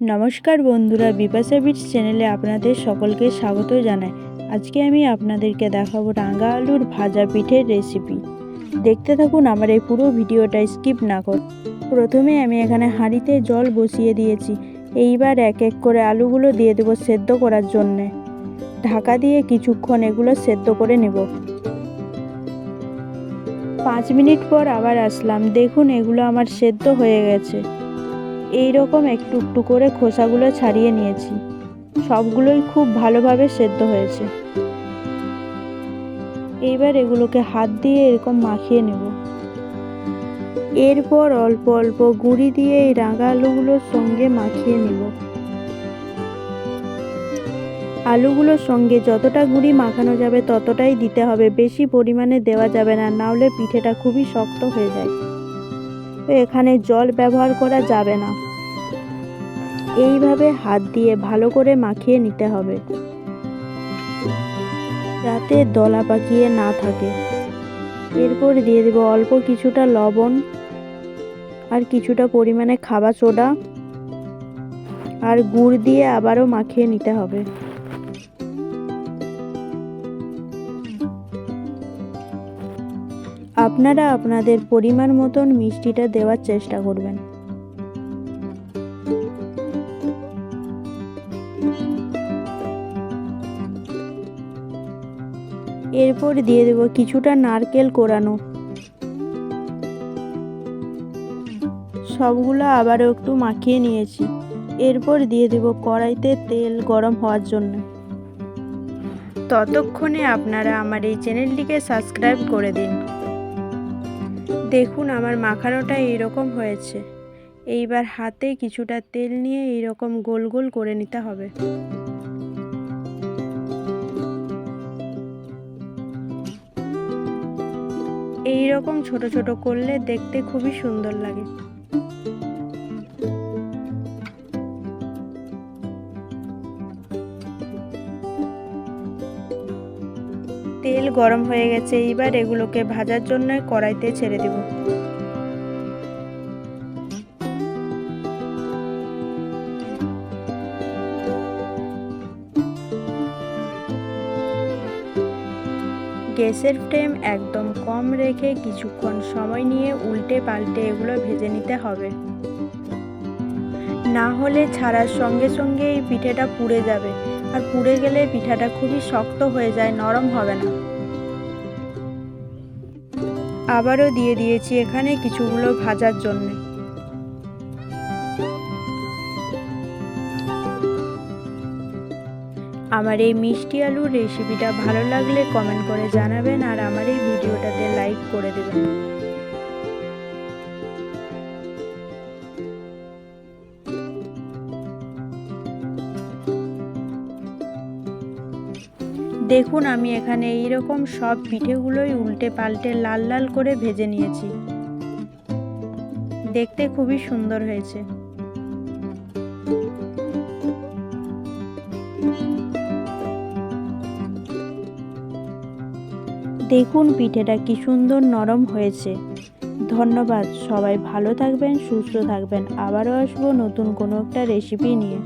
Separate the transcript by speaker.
Speaker 1: নমস্কার বন্ধুরা, বিপাশা বিটস চ্যানেলে আপনাদের সকলকে স্বাগত জানাই। আজকে আমি আপনাদেরকে দেখাবো রাঙা আলুর ভাজা পিঠের রেসিপি। দেখতে থাকুন আমার এই পুরো ভিডিওটা, স্কিপ না করে। প্রথমে আমি এখানে হাঁড়িতে জল বসিয়ে দিয়েছি। এইবার এক এক করে আলুগুলো দিয়ে দেবো সেদ্ধ করার জন্যে। ঢাকা দিয়ে কিছুক্ষণ এগুলো সেদ্ধ করে নেব। 5 মিনিট পর আবার আসলাম। দেখুন এগুলো আমার সেদ্ধ হয়ে গেছে। এই রকম একটু একটু করে খোসাগুলো ছাড়িয়ে নিয়েছি। সবগুলোই খুব ভালোভাবে সেদ্ধ হয়েছে। এইবার এগুলোকে হাত দিয়ে এরকম মাখিয়ে নেব। এরপর অল্প অল্প গুঁড়ি দিয়ে এই রাঙা আলুগুলোর সঙ্গে মাখিয়ে নেব। আলুগুলোর সঙ্গে যতটা গুঁড়ি মাখানো যাবে ততটাই দিতে হবে, বেশি পরিমাণে দেওয়া যাবে না, নাহলে পিঠেটা খুবই শক্ত হয়ে যায়। তো এখানে জল ব্যবহার করা যাবে না। এইভাবে হাত দিয়ে ভালো করে মাখিয়ে নিতে হবে, যাতে দলা পাকিয়ে না থাকে। এরপর দিয়ে দেব অল্প কিছুটা লবণ আর কিছুটা পরিমাণে খাবার সোডা আর গুড় দিয়ে আবারও মাখিয়ে নিতে হবে। আপনারা আপনাদের পরিমাণ মতন মিষ্টিটা দেওয়ার চেষ্টা করবেন। এরপর দিয়ে দেব কিছুটা নারকেল কোড়ানো। সবগুলো আবারও একটু মাখিয়ে নিয়েছি। এরপর দিয়ে দেব কড়াইতে তেল গরম হওয়ার জন্য। ততক্ষণে আপনারা আমার এই চ্যানেলটিকে সাবস্ক্রাইব করে দিন। দেখুন আমার মাখানোটা এইরকম হয়েছে। এইবার হাতে কিছুটা তেল নিয়ে এইরকম গোল গোল করে নিতে হবে। এইরকম ছোট ছোট করলে দেখতে খুবই সুন্দর লাগে। তেল গরম হয়ে গেছে। এইবার এগুলোকে ভাজার জন্য কড়াইতে ছেড়ে দেব। গ্যাসের ফ্লেম একদম কম রেখে কিছুক্ষণ সময় নিয়ে উল্টে পাল্টে এগুলো ভেজে নিতে হবে, না হলে ছাড়ার সঙ্গে সঙ্গে এই পিঠেটা পুড়ে যাবে, আর পুড়ে গেলে পিঠাটা খুবই শক্ত হয়ে যায়, নরম হবে না। আবারও দিয়ে দিয়েছি এখানে কিছুগুলো ভাজার জন্য। আমার এই মিষ্টি আলুর রেসিপিটা ভালো লাগলে কমেন্ট করে জানাবেন, আর আমার এই ভিডিওটাতে লাইক করে দেবেন। দেখুন আমি এখানে এইরকম সব পিঠেগুলোই উল্টে পাল্টে লাল লাল করে ভেজে নিয়েছি। দেখতে খুবই সুন্দর হয়েছে। দেখুন পিঠেটা কি সুন্দর নরম হয়েছে। ধন্যবাদ। সবাই ভালো থাকবেন, সুস্থ থাকবেন। আবারও আসবো নতুন কোনো একটা রেসিপি নিয়ে।